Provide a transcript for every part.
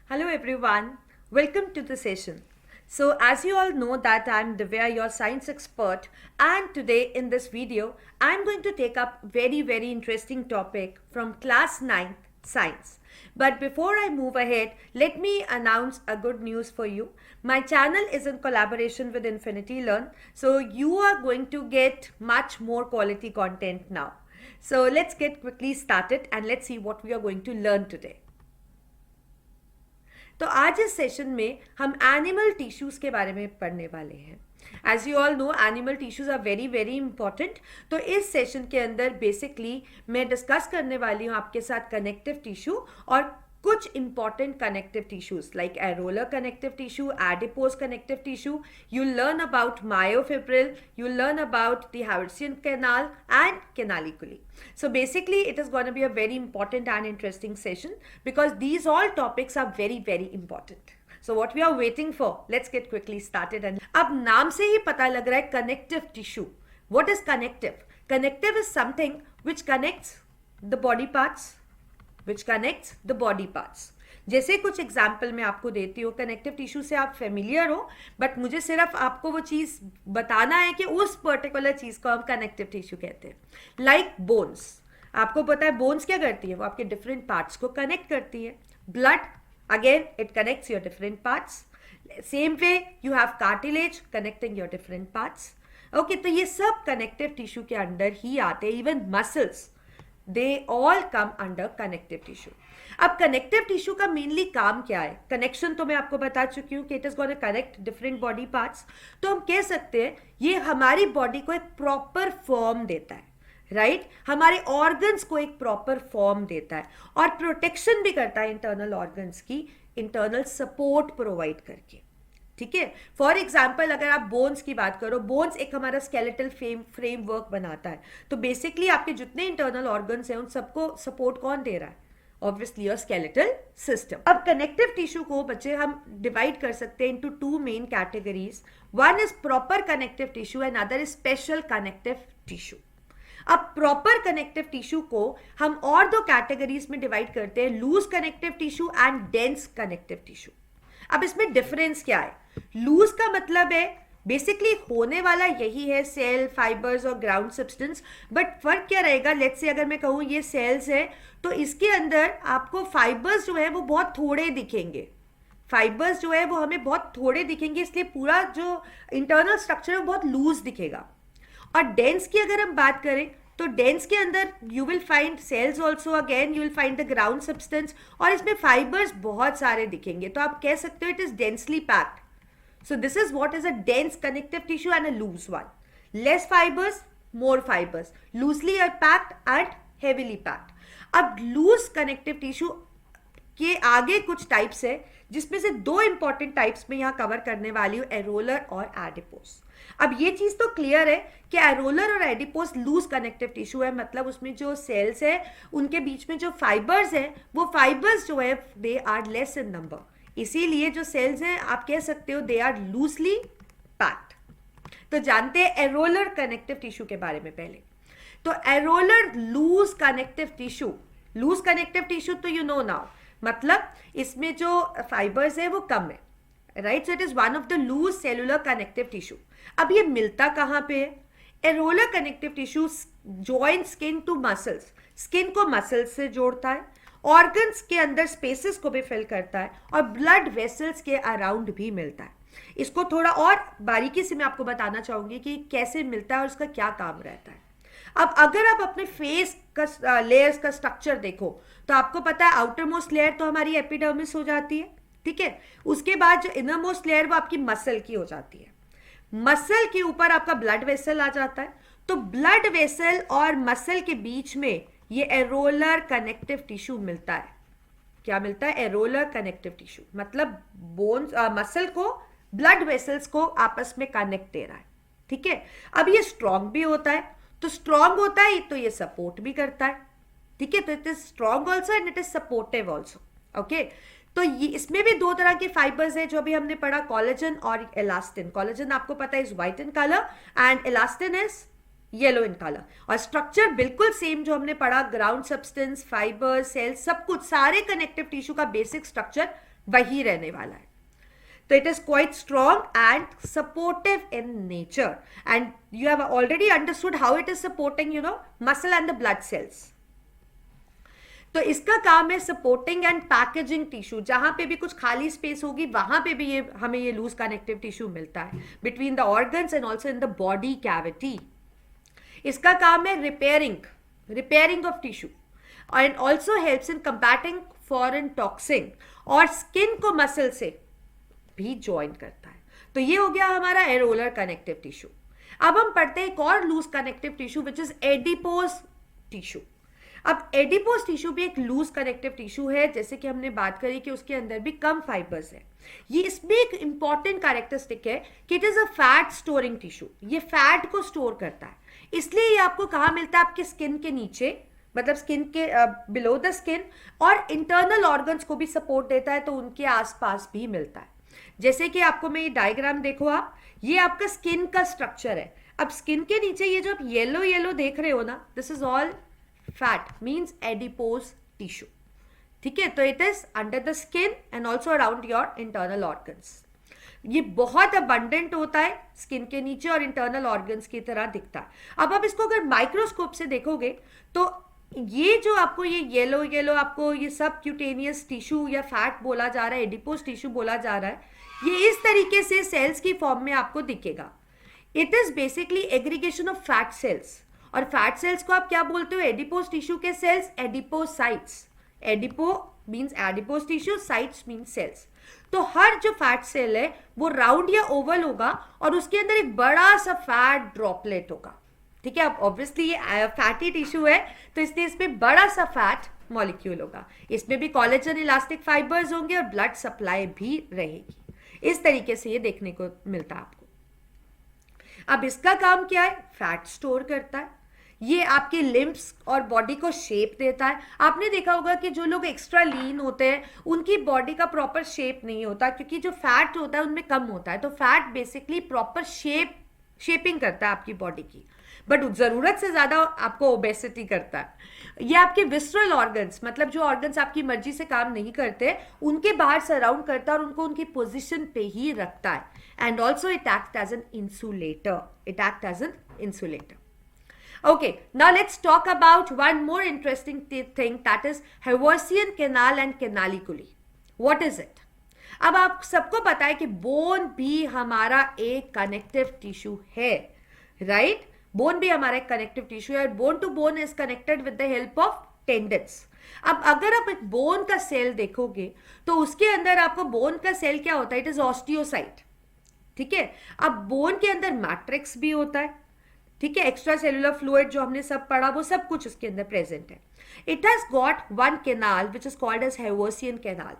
Hello everyone, welcome to the session. So as you all know that I'm Divya, your science expert, and today in this video I'm going to take up very interesting topic from class 9 science. But before I move ahead, let me announce a good news for you. My channel is in collaboration with Infinity Learn, so you are going to get much more quality content now. So let's get quickly started and let's see what we are going to learn today. तो आज इस session में हम animal tissues के बारे में पढ़ने वाले हैं. As you all know animal tissues are very important. तो इस सेशन के अंदर बेसिकली मैं डिस्कस करने वाली हूँ आपके साथ कनेक्टिव टिश्यू और कुछ important connective tissues like areolar connective tissue, adipose connective tissue. You learn about myofibril, you learn about the Haversian canal and canaliculi. So basically it is going to be a very important and interesting session because these all topics are very important. So what we are waiting for, let's get quickly started. And अब नाम से ही पता लग रहा है connective tissue. What is connective? Connective is something which connects the body parts. जैसे कुछ example मैं आपको देती हूँ. कनेक्टिव टिश्यू से आप फेमिलियर हो, बट मुझे सिर्फ आपको वो चीज़ बताना है कि उस पर्टिकुलर चीज़ को हम कनेक्टिव टिश्यू कहते हैं. लाइक बोन्स, आपको पता है बोन्स क्या करती है, वो आपके डिफरेंट पार्ट्स को कनेक्ट करती है. Blood, again it connects your different parts. Same way you have cartilage connecting your different parts. Okay, तो ये सब कनेक्टिव टिश्यू के अंडर ही आते हैं. Even muscles, they all come under connective tissue. अब कनेक्टिव टिश्यू का मेनली काम क्या है? कनेक्शन तो मैं आपको बता चुकी हूँ कि it is gonna connect different body parts. तो हम कह सकते हैं ये हमारी बॉडी को एक प्रॉपर फॉर्म देता है, राइट? हमारे ऑर्गन्स को एक प्रॉपर फॉर्म देता है और प्रोटेक्शन भी करता है इंटरनल ऑर्गन्स की, इंटरनल सपोर्ट प्रोवाइड करके. ठीक है. फॉर एग्जाम्पल अगर आप बोन्स की बात करो, बोन्स एक हमारा स्केलेटल फ्रेमवर्क बनाता है. तो बेसिकली आपके जितने इंटरनल ऑर्गन्स हैं उन सबको सपोर्ट कौन दे रहा है? Obviously your skeletal system. अब कनेक्टिव टिश्यू को बच्चे हम डिवाइड कर सकते हैं into two main categories. One is proper connective tissue and other is special connective tissue. अब प्रॉपर कनेक्टिव टिश्यू को हम और दो कैटेगरीज में डिवाइड करते हैं, loose connective tissue and dense connective tissue. अब इसमें डिफरेंस क्या है? लूज का मतलब है बेसिकली होने वाला यही है, सेल, फाइबर्स और ग्राउंड सब्सटेंस. बट फर्क क्या रहेगा? लेट्स से अगर मैं कहूँ ये सेल्स है तो इसके अंदर आपको फाइबर्स जो है वो बहुत थोड़े दिखेंगे. फाइबर्स जो है वो हमें बहुत थोड़े दिखेंगे, इसलिए पूरा जो इंटरनल स्ट्रक्चर है वो बहुत लूज दिखेगा. और डेंस की अगर हम बात करें तो डेंस के अंदर you will find cells also, again you will find the ground substance और इसमें फाइबर्स बहुत सारे दिखेंगे. तो आप कह सकते हो it is densely packed. So this is what is a dense connective tissue and a loose one. Less fibers, more fibers. Loosely are packed and heavily packed. अब loose connective tissue के आगे कुछ टाइप्स है जिसमें से दो important types में यहाँ कवर करने वाली हूँ, एरोलर और एडिपोज. अब ये चीज तो क्लियर है कि एरोलर और एडिपोज लूज कनेक्टिव टिश्यू है, मतलब उसमें जो सेल्स है उनके बीच में जो फाइबर्स है वो फाइबर्स जो है they are less in number. इसीलिए जो सेल्स हैं आप कह सकते हो दे आर लूजली पैक्ड. तो जानते हैं एरोलर कनेक्टिव टिश्यू के बारे में पहले. तो एरोलर लूज कनेक्टिव टिश्यू तो यू नो नाउ, मतलब इसमें जो फाइबर्स है वो कम है, right? So it is one of the loose cellular connective tissue. अब ये मिलता कहाँ पे है? Areolar connective tissue join skin to muscles, skin को मसल्स से जोड़ता है, ऑर्गन्स के अंदर स्पेसेस को भी फिल करता है और ब्लड वेसल्स के अराउंड भी मिलता है. इसको थोड़ा और बारीकी से मैं आपको बताना चाहूंगी कि कैसे मिलता है और उसका क्या काम रहता है. अब अगर आप अपने फेस का लेयर्स का स्ट्रक्चर देखो तो आपको पता है आउटर मोस्ट लेयर तो हमारी एपिडर्मिस हो जाती है, ठीक है. उसके बाद जो इनर मोस्ट लेयर वो आपकी मसल की हो जाती है. मसल के ऊपर आपका ब्लड वेसल आ जाता है. तो ब्लड वेसल और मसल के बीच में ये एरोलर कनेक्टिव टिश्यू मिलता है. क्या मिलता है? एरोलर कनेक्टिव टिश्यू, मतलब बोन्स मसल को ब्लड वेसल्स को आपस में कनेक्ट दे रहा है. ठीक है. अब ये स्ट्रॉन्ग भी होता है, तो स्ट्रॉन्ग होता है तो ये सपोर्ट भी करता है. ठीक है. तो it is strong also and it is supportive also. Okay. तो ये इसमें भी दो तरह के फाइबर्स है जो अभी हमने पढ़ा, कोलेजन और इलास्टिन. कोलेजन आपको पता है is white in colour and elastin is yellow in colour, और स्ट्रक्चर बिल्कुल सेम जो हमने पढ़ा, ग्राउंड सब्सटेंस, फाइबर, सेल, सब कुछ, सारे कनेक्टिव टिश्यू का बेसिक स्ट्रक्चर वही रहने वाला है. So it is quite strong and supportive in nature, and you have already understood how it is supporting, muscle and the blood cells. तो इसका काम है सपोर्टिंग एंड पैकेजिंग टिश्यू. जहां पे भी कुछ खाली स्पेस होगी वहां पे भी हमें ये लूज कनेक्टिव टिश्यू मिलता है between the organs and also in the body cavity. इसका काम है repairing of tissue, and also helps in combating foreign toxin, और स्किन को मसल से भी ज्वाइन करता है. तो ये हो गया हमारा एरोलर कनेक्टिव टिश्यू. अब हम पढ़ते हैं एक और loose connective tissue which is adipose tissue. अब एडिपोज टिश्यू भी एक लूज कनेक्टिव टिश्यू है, जैसे कि हमने बात करी कि उसके अंदर भी कम फाइबर्स है. ये इसमें एक इंपॉर्टेंट कैरेक्टरिस्टिक है कि it is a fat storing tissue. ये फैट को स्टोर करता है, इसलिए ये आपको कहाँ मिलता है, आपके स्किन के नीचे, मतलब स्किन के बिलो द स्किन, और इंटरनल ऑर्गन्स को भी सपोर्ट देता है, तो उनके आसपास भी मिलता है. जैसे कि आपको मैं ये डायग्राम देखो आप, ये आपका स्किन का स्ट्रक्चर है. अब स्किन के नीचे ये जो आप येलो येलो देख रहे हो ना, this is all fat, means adipose tissue. ठीक है, तो it is under the skin and also around your internal organs. ये बहुत अबंडेंट होता है स्किन के नीचे और इंटरनल ऑर्गन्स की तरह दिखता है. अब आप इसको अगर माइक्रोस्कोप से देखोगे तो ये जो आपको ये येलो येलो आपको ये सब क्यूटेनियस टिश्यू या फैट बोला जा रहा है, एडिपोज टिश्यू बोला जा रहा है, ये इस तरीके से सेल्स की फॉर्म में आपको दिखेगा. It is basically aggregation of fat cells, और फैट सेल्स को आप क्या बोलते हो, एडिपोज टिश्यू के cells, adipocytes. Adipo means adipose tissue, cytes means cells. तो हर जो फैट सेल है वो राउंड या ओवल होगा और उसके अंदर एक बड़ा सा फैट ड्रॉपलेट होगा. ठीक है, अब ऑब्वियसली ये फैटी टिश्यू है तो इसलिए इसमें बड़ा सा फैट मॉलिक्यूल होगा. इसमें भी कोलेजन इलास्टिक फाइबर्स होंगे और ब्लड सप्लाई भी रहेगी. इस तरीके से ये देखने को मिलता है आपको. अब इसका काम क्या है, फैट स्टोर करता है. ये आपके लिम्ब्स और बॉडी को शेप देता है. आपने देखा होगा कि जो लोग एक्स्ट्रा लीन होते हैं उनकी बॉडी का प्रॉपर शेप नहीं होता, क्योंकि जो फैट होता है उनमें कम होता है. तो फैट बेसिकली प्रॉपर शेपिंग करता है आपकी बॉडी की, बट जरूरत से ज्यादा आपको ओबेसिटी करता है. ये आपके विसरल ऑर्गन्स, मतलब जो ऑर्गन्स आपकी मर्जी से काम नहीं करते, उनके बाहर सराउंड करता है और उनको उनकी पोजीशन पे ही रखता है. And also it act as an insulator. Okay, now let's talk about one more interesting thing, that is Haversian canal and canaliculi. What is it? अब आप सबको पता है कि बोन भी हमारा एक कनेक्टिव टिश्यू है, राइट? बोन भी हमारा एक कनेक्टिव टिश्यू है. Bone to bone is connected with the help of tendons. अब अगर आप एक बोन का सेल देखोगे तो उसके अंदर आपको बोन का सेल क्या होता है, इट इज ऑस्टियोसाइट. ठीक है, अब बोन के अंदर मैट्रिक्स भी होता है. ठीक है, एक्स्ट्रा सेलुलर फ्लूइड जो हमने सब पढ़ा वो सब कुछ उसके अंदर प्रेजेंट है. It has got one canal which is called as Haversian canal,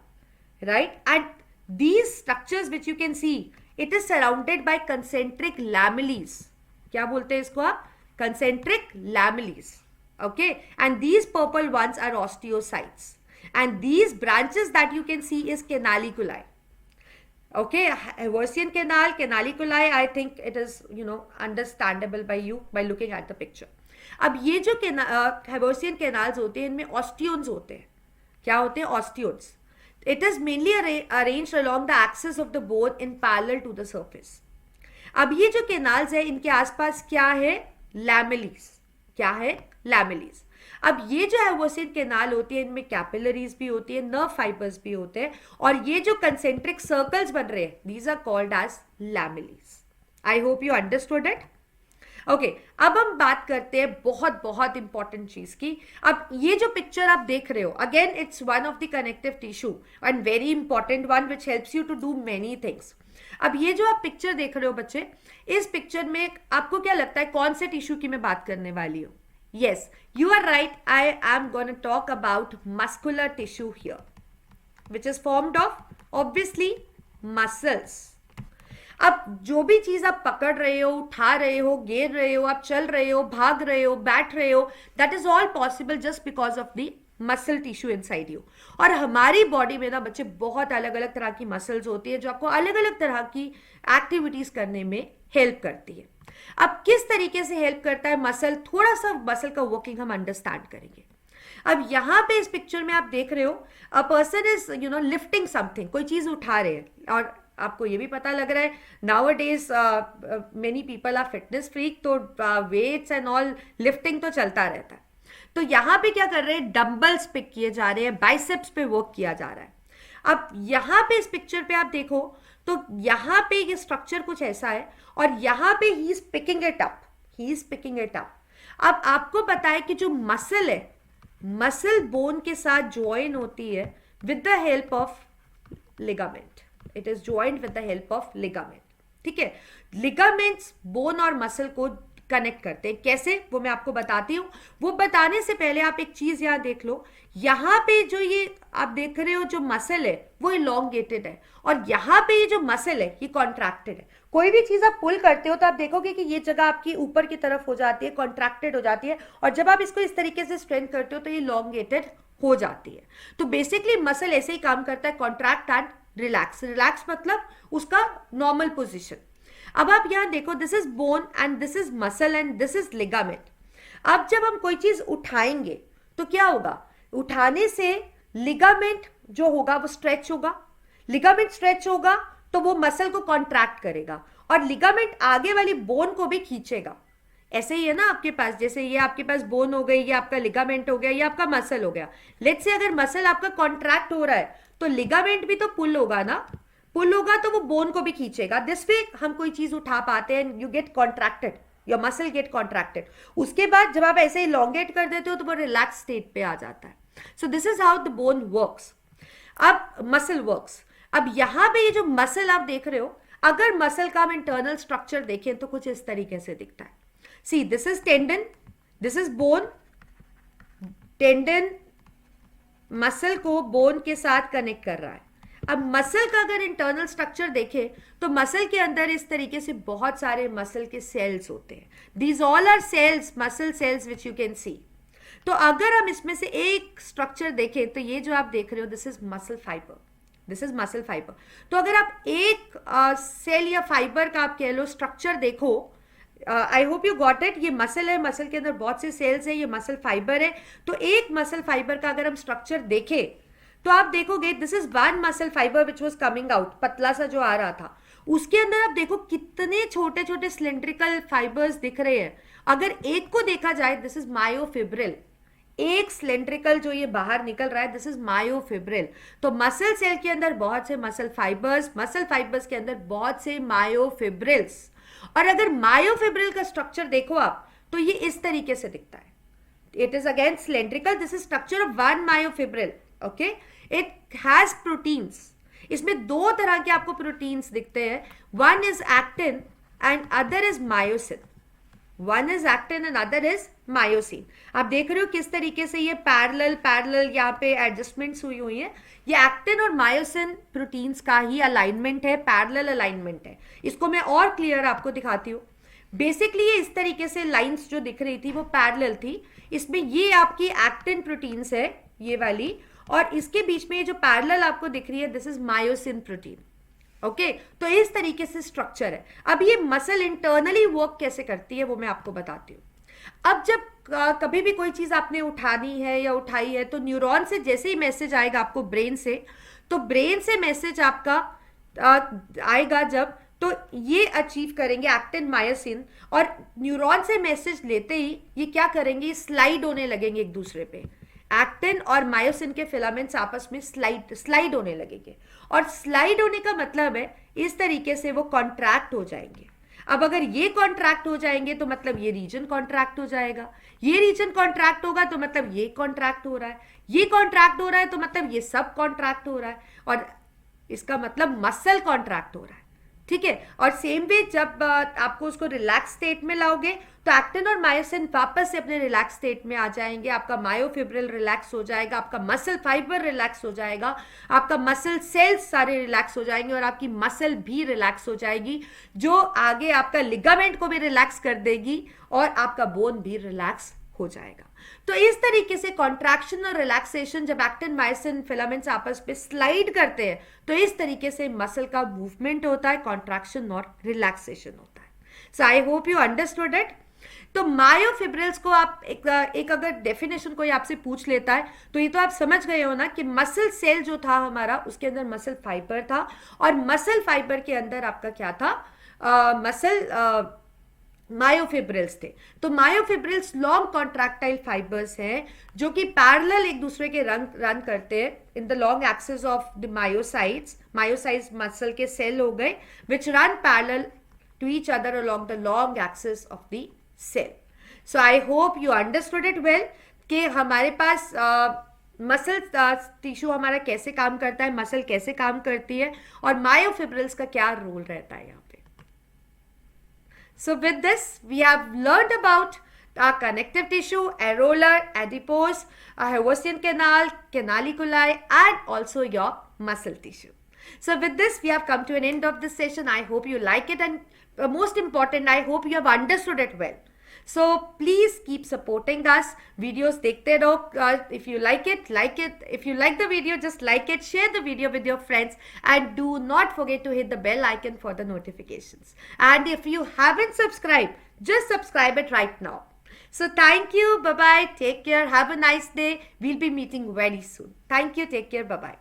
right? And these structures which you can see, it is surrounded by concentric lamellae. क्या बोलते हैं इसको आप, concentric lamellae. Okay, and these purple ones are osteocytes, and these branches that you can see is canaliculi. Okay, Haversian canal, canaliculi, I think it is, understandable by you by looking at the picture. अब ये जो Haversian canals होते हैं, इनमें osteons होते हैं. क्या होते हैं, osteons. It is mainly arranged along the axis of the bone in parallel to the surface. अब ये जो canals है, इनके आसपास क्या है, lamellies. क्या है, lamellies. अब ये जो हेवर्सियन कैनाल होती है, इनमें कैपिलरीज भी होती है, नर्व फाइबर्स भी होते हैं, और ये जो कंसेंट्रिक सर्कल्स बन रहे हैं, these are called as lamellae. I hope you understood it. Okay, अब हम बात करते हैं बहुत बहुत इंपॉर्टेंट चीज की. अब ये जो पिक्चर आप देख रहे हो, again it's one of the connective tissue and very important one which helps you to do many things. अब ये जो आप पिक्चर देख रहे हो बच्चे, इस पिक्चर में आपको क्या लगता है कौन से टिश्यू की मैं बात करने वाली हूँ? Yes, you are right. I am going to talk about muscular tissue here, which is formed of obviously muscles. अब जो भी चीज आप पकड़ रहे हो, उठा रहे हो, गिर रहे हो, आप चल रहे हो, भाग रहे हो, बैठ रहे हो, that is all possible just because of the muscle tissue inside you. और हमारी बॉडी में ना बच्चे बहुत अलग अलग तरह की मसल्स होती है जो आपको अलग अलग तरह की एक्टिविटीज करने में हेल्प करती है. अब किस तरीके से हेल्प करता है मसल, थोड़ा सा मसल का वर्किंग हम अंडरस्टैंड करेंगे। अब यहां पे इस पिक्चर में आप देख रहे हो a person is lifting something, कोई चीज उठा रहे हैं, और आपको ये भी पता लग रहा है nowadays many people are fitness freak, तो वेट्स एंड ऑल लिफ्टिंग तो चलता रहता है। तो यहां पे क्या कर रहे हैं, डंबल्स पिक किए जा रहे हैं, बाइसेप्स पे वर्क किया जा रहा है। अब यहां पे इस पिक्चर पे आप देखो तो यहां पे ये स्ट्रक्चर कुछ ऐसा है, और यहां पे he is picking it up, he is picking it up. अब आपको पता है कि जो मसल है, मसल बोन के साथ ज्वाइन होती है with the help of ligament, it is joint with the help of ligament. ठीक है, लिगामेंट्स बोन और मसल को कनेक्ट करते हैं, कैसे वो मैं आपको बताती हूँ। वो बताने से पहले आप एक चीज यहां देख लो, यहां पे जो ये आप देख रहे हो जो मसल है वो इलॉन्गेटेड है, और यहां पे ये जो मसल है ये कॉन्ट्रैक्टेड है। कोई भी चीज आप पुल करते हो तो आप देखोगे कि ये जगह आपकी ऊपर की तरफ हो जाती है, कॉन्ट्रैक्टेड हो जाती है, और जब आप इसको इस तरीके से स्ट्रेंथ करते हो तो ये इलॉन्गेटेड हो जाती है। तो बेसिकली मसल ऐसे ही काम करता है, कॉन्ट्रैक्ट एंड रिलैक्स। रिलैक्स मतलब उसका नॉर्मल पोजिशन। अब आप यहां देखो, this is bone and this is muscle and this is ligament. अब जब हम कोई चीज उठाएंगे तो क्या होगा, उठाने से लिगामेंट जो होगा वो स्ट्रेच होगा, लिगामेंट स्ट्रेच होगा तो वो मसल को कॉन्ट्रैक्ट करेगा, और लिगामेंट आगे वाली बोन को भी खींचेगा। ऐसे ही है ना आपके पास, जैसे ये आपके पास बोन हो गई, ये आपका लिगामेंट हो गया, ये आपका मसल हो गया। लेट्स से अगर मसल आपका कॉन्ट्रैक्ट हो रहा है तो लिगामेंट भी तो पुल होगा ना, पुल होगा तो वो बोन को भी खींचेगा। दिस वे हम कोई चीज उठा पाते हैं, you get contracted, your muscle get contracted. उसके बाद जब आप ऐसे इलॉन्गेट कर देते हो तो वो रिलैक्स स्टेट पे आ जाता है। So this is how the bone works. अब मसल वर्क्स, अब यहां पे ये जो मसल आप देख रहे हो, अगर मसल का हम इंटरनल स्ट्रक्चर देखें तो कुछ इस तरीके से दिखता है। See this is tendon, this is bone, tendon muscle को बोन के साथ कनेक्ट कर रहा है। अब मसल का अगर इंटरनल स्ट्रक्चर देखें तो मसल के अंदर इस तरीके से बहुत सारे मसल के सेल्स होते हैं। These all are cells, muscle cells which you can see. तो अगर हम इसमें से एक स्ट्रक्चर देखें तो ये जो आप देख रहे हो this is muscle fibre, this is muscle fibre. तो अगर आप एक सेल या फाइबर का आप कह लो स्ट्रक्चर देखो, आई होप यू गॉट इट। ये मसल है, मसल के अंदर बहुत से सेल्स है, ये मसल फाइबर है। तो एक मसल फाइबर का अगर हम स्ट्रक्चर देखें तो आप देखोगे this is one muscle fibre which was coming out, पतला सा जो आ रहा था, उसके अंदर आप देखो कितने छोटे छोटे सिलेंड्रिकल फाइबर्स दिख रहे हैं। अगर एक को देखा जाए दिस इज मायोफिब्रिल, एक सिलेंड्रिकल जो ये बाहर निकल रहा है दिस इज मायोफिब्रिल। तो मसल सेल के अंदर बहुत से मसल फाइबर्स, मसल फाइबर्स के अंदर बहुत से मायोफिब्रिल्स। और अगर मायोफिब्रिल का स्ट्रक्चर देखो आप तो ये इस तरीके से दिखता है। It is again cylindrical, this is structure of one myofibril. Okay, it has proteins. इसमें दो तरह के आपको प्रोटीन्स दिखते हैं, one is actin and other is myosin. One is actin and other is myosin. आप देख रहे हो किस तरीके से ये पैरेलल पैरेलल यहाँ पे एडजस्टमेंट्स हुई है। ये एक्टिन और मायोसिन प्रोटीन्स का ही अलाइनमेंट है, पैरेलल अलाइनमेंट है। इसको मैं और क्लियर आपको दिखाती हूँ। बेसिकली ये इस तरीके से लाइंस जो दिख रही थी वो पैरेलल थी। इसमें ये आपकी एक्टिन प्रोटीन्स है ये वाली, और इसके बीच में ये जो पैरेलल आपको दिख रही है this is myosin protein. Okay, तो इस तरीके से स्ट्रक्चर है। अब ये मसल इंटरनली वर्क कैसे करती है वो मैं आपको बताती हूँ। अब जब कभी भी कोई चीज आपने उठानी है या उठाई है तो न्यूरॉन से जैसे ही मैसेज आएगा आपको ब्रेन से, तो ब्रेन से मैसेज आपका आएगा जब, तो ये अचीव करेंगे एक्टिन मायोसिन, और न्यूरॉन से मैसेज लेते ही ये क्या करेंगे, स्लाइड होने लगेंगे एक दूसरे पे। एक्टिन और मायोसिन के फिलामेंट्स आपस में स्लाइड होने लगेंगे, और स्लाइड होने का मतलब है इस तरीके से वो कॉन्ट्रैक्ट हो जाएंगे। अब अगर ये कॉन्ट्रैक्ट हो जाएंगे तो मतलब ये रीजन कॉन्ट्रैक्ट हो जाएगा, ये रीजन कॉन्ट्रैक्ट होगा तो मतलब ये कॉन्ट्रैक्ट हो रहा है, ये कॉन्ट्रैक्ट हो रहा है तो मतलब ये सब कॉन्ट्रैक्ट हो रहा है, और इसका मतलब मसल कॉन्ट्रैक्ट हो रहा है। ठीक है, और सेम वे जब आपको उसको रिलैक्स स्टेट में लाओगे तो एक्टिन और मायोसिन वापस से अपने रिलैक्स स्टेट में आ जाएंगे। आपका मायोफिब्रिल रिलैक्स हो जाएगा, आपका मसल फाइबर रिलैक्स हो जाएगा, आपका मसल सेल्स सारे रिलैक्स हो जाएंगे, और आपकी मसल भी रिलैक्स हो जाएगी, जो आगे आपका लिगामेंट को भी रिलैक्स कर देगी, और आपका बोन भी रिलैक्स हो जाएगा। तो इस तरीके से कॉन्ट्रैक्शन और रिलैक्सेशन, जब एक्टिन मायोसिन फिलामेंट्स आपस पे स्लाइड करते हैं तो इस तरीके से मसल का मूवमेंट होता है, कॉन्ट्रैक्शन और रिलैक्सेशन होता है। So I hope you understood it. तो मायोफिब्रिल्स को आप एक अगर डेफिनेशन कोई आपसे पूछ लेता है तो ये तो आप समझ गए हो ना कि मसल सेल जो था हमारा उसके अंदर मसल फाइबर था, और मसल फाइबर के अंदर आपका क्या था, मसल मायोफिब्रिल्स थे. तो मायोफिब्रिल्स लॉन्ग कॉन्ट्रैक्टाइल फाइबर्स हैं जो कि पैरेलल एक दूसरे के रन करते हैं in the long axis of the myocytes. Myocytes muscle के सेल हो गए विच run parallel to each other along the long axis of the cell. So I hope you understood it well कि हमारे पास मसल टिश्यू हमारा कैसे काम करता है, मसल कैसे काम करती है, और मायोफिब्रिल्स का क्या रोल रहता है यहाँ पे. So with this we have learned about our connective tissue, areolar, adipose, Haversian canal, canaliculi, and also your muscle tissue. So with this we have come to an end of this session. I hope you like it, and most important, I hope you have understood it well. So please keep supporting us. Videos dekhte raho. If you like it, like it. If you like the video, just like it. Share the video with your friends, and do not forget to hit the bell icon for the notifications. And if you haven't subscribed, just subscribe it right now. So thank you. Bye bye. Take care. Have a nice day. We'll be meeting very soon. Thank you. Take care. Bye bye.